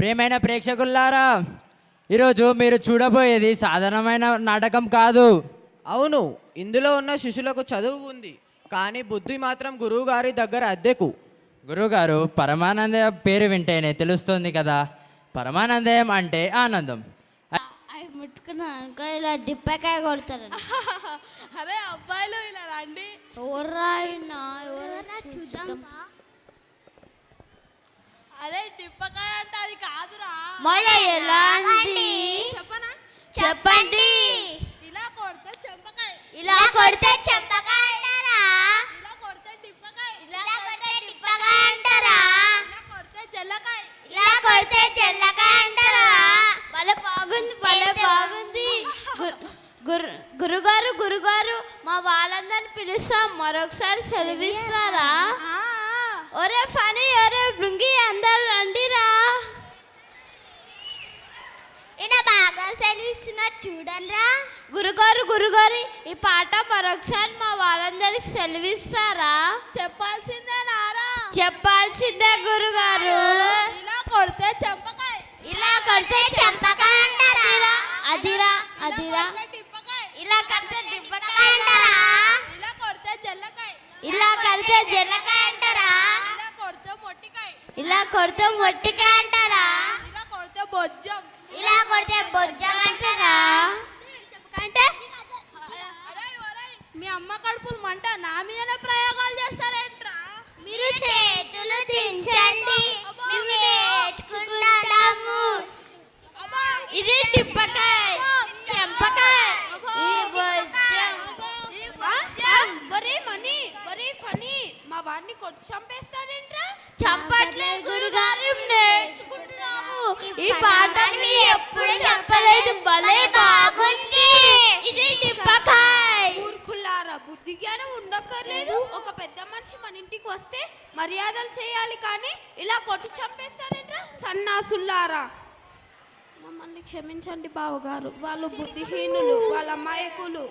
ప్రియమైన ప్రేక్షకులారా, ఈరోజు మీరు చూడబోయేది సాధారణమైన నాటకం కాదు. అవును, ఇందులో ఉన్న శిష్యులకు చదువు ఉంది, కానీ బుద్ధి మాత్రం గురువు గారి దగ్గర అద్దెకు. గురువుగారు, పరమానంద పేరు వింటేనే తెలుస్తుంది కదా, పరమానందం అంటే ఆనందం. అవి ముట్టుకున్నాను ఇలా డిప్పకాయ కొడతారు. అరే అబ్బాయిలు ఇలా రండి. చూద్దాం. అదే డిప్పకాయ అంటే అది కాదురా. చెప్పనా? చెప్పండి. ఇలా కొడితే చెంపకాయ, ఇలా కొడితే చెంపకాయ అంటారా? ఇలా కొడితే డిప్పకాయ, ఇలా కొడితే డిప్పకాయ అంటారా? ఇలా కొడితే జల్లకాయ, ఇలా కొడితే జల్లకాయ అంటారా? భలే బాగుంది, భలే బాగుంది. గురుగారు మా వాళ్ళందరిని పిలుస్తాం, మరొకసారి సెలవిస్తారా? ఒరే ఫనీ, ఒరే బృంగి, అందరు రండిరా. ఈయన బాగా సెలవిస్తున్నా చూడండిరా. గురుగారు ఈ పాట మరొకసారి మా వాళ్ళందరికి సెలవిస్తారా? చెప్పాల్సిందే నారా. చెప్పాల్సిందే గురుగారు. ఇలా కొడితే చెంపకాయ, ఇలా కొడితే చెంపకాయ అంటారా? అదిరా అదిరా. డిప్పకాయ, ఇలా కొడితే డిప్పకాయ అంటారా? ఇలా కొడితే జల్లకాయ, ఇలా కొడితే జల్లకాయ అంటారా? ఇలా కొడితే మొట్టికాయ, ఇలా కొడితే మొట్టికాయ అంటారా? ఇలా కొడితే బొజ్జం, ఇలా కొడితే బొజ్జం అంటారా? అంటే మీ అమ్మ కడుపులు మంట నా మీదనే ప్రయోగాలు చేస్తారేంట్రా? మీరు చేతులు దించండి, మేము నేర్చుకుంటాము. ఇది టిప్పకాయ, చెంపకాయ, ఇది బొజ్జం. మా వాడిని కొట్టి చంపేస్తారేంట్రా? చంపట్లేదు గురుగారు, నేర్చుకుంటున్నాము. ఈ పాఠాన్ని మీరు ఎప్పుడు చెప్పలేదు, భలే బాగుంది. ఇది టిప్పకాయ. ఊరుకుల్లారా, బుద్ధి జ్ఞానం ఉండక్కర్లేదు. ఒక పెద్ద మనిషి మన ఇంటికి వస్తే మర్యాదలు చేయాలి, కానీ ఇలా కొట్టి చంపేస్తారేంట్రా సన్నాసుల్లారా. మమ్మల్ని క్షమించండి బావగారు, వాళ్ళు బుద్ధిహీనులు, వాళ్ళ అమాయకులు.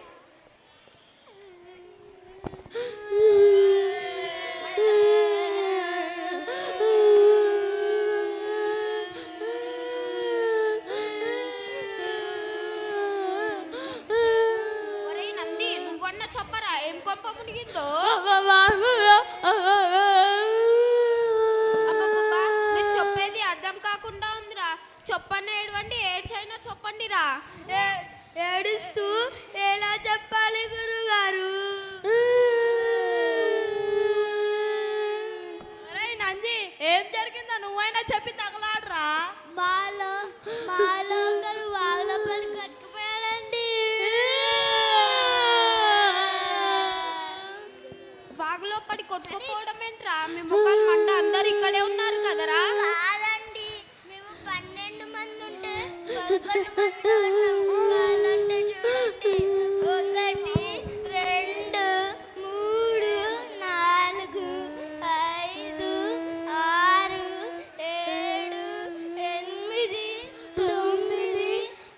నంది, నువ్వన్నా చెప్పరా ఏం కొంప మునిగిందో? అబ్బబ్బబ్బా, మీరు చెప్పేది అర్థం కాకుండా ఉందిరా. చెప్పన్న ఏడవండి, ఏడ్చైనా చెప్పండిరా. ఏడుస్తూ ఎలా చెప్పాలి గురుగారు? నంది, ఏం జరిగిందో నువ్వైనా చెప్పి తగలాడరా. మాలో ఒకరు వాగులో పడి కట్టుకుపోయాడండి. వాగులో పడి కొట్టుకుపోవడం ఏంట్రా? మీ ముఖాలు మంట, అందరు ఇక్కడే ఉన్నారు కదరా. కాదండి, మేము 12 మంది ఉంటే 11 మంది ఉన్నాము. వాళ్ళంటే చూడండి, 1 2 3 4 5 6 7 8 9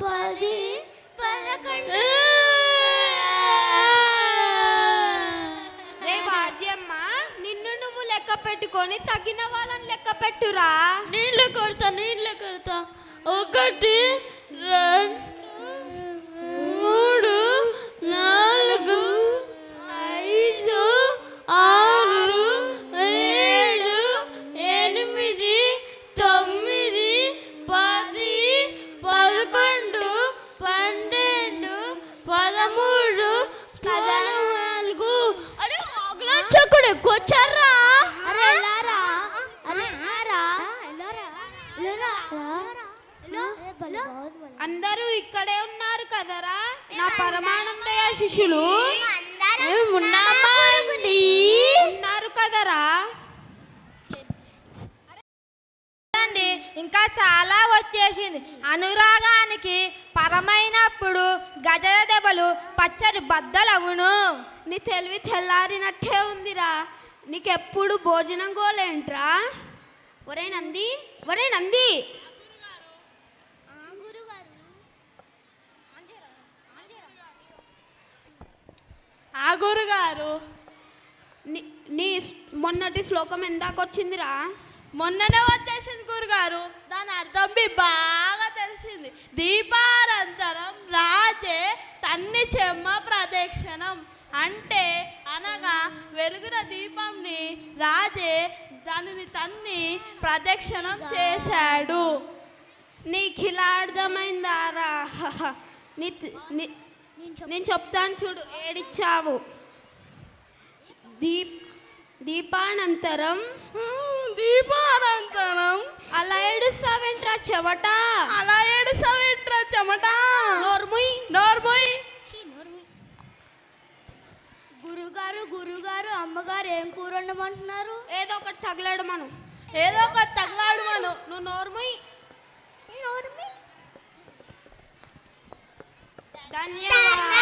10 11. రే వాజ్యమ్మ, నిన్ను నువ్వు లెక్క పెట్టుకొని తగిన వాళ్ళని లెక్క పెట్టురా. నీళ్ళు కొడతా 1 2 3 4 5 6 7 8 9 10 11 12 13 14. అరే ఆగ్లా చక్కుడు ఎక్కువచ్చారా? అందరూ ఇక్కడే ఉన్నారు కదరా నా పరమానందయ్య శిష్యులు. ఉన్నారు కదరా. ఇంకా చాలా వచ్చేసింది. అనురాగానికి పరమైనప్పుడు గజల దెబ్బలు పచ్చడి బద్దలవును. నీ తెలివి తెల్లారినట్టే ఉందిరా. నీకెప్పుడు భోజనం గోలేంట్రా? ఒరే నంది, ఒరే నంది, ఆ గురుగారు, నీ మొన్నటి శ్లోకం ఎందాకొచ్చిందిరా? మొన్ననే వచ్చేసింది గురుగారు. దాని అర్థం తొంభి బాగా తెలిసింది. దీపానంతరం రాజే తన్ని చెమ్మ ప్రదక్షిణం అంటే అనగా వెలుగున దీపంని రాజే దానిని తన్ని ప్రదక్షిణం చేశాడు. నీకు ఇలా అర్థమైందారా? నేను చెప్తాను చూడు, ఏడిచ్చావు. దీపానంతరం దీపానంతరం అలా ఏడుస్తావేంట్రా చెమట? అలా ఏడుసావేంట్రా చెమట? నోర్ముయ్. నోర్మోయ్. గురుగారు అమ్మగారు ఏం కూర వండమంటున్నారు? ఏదో ఒకటి తగలడు మనం. ఏదో ఒక తగలాడు మనం. నువ్వు నోర్ముయ్. ధన్యవాదాలు.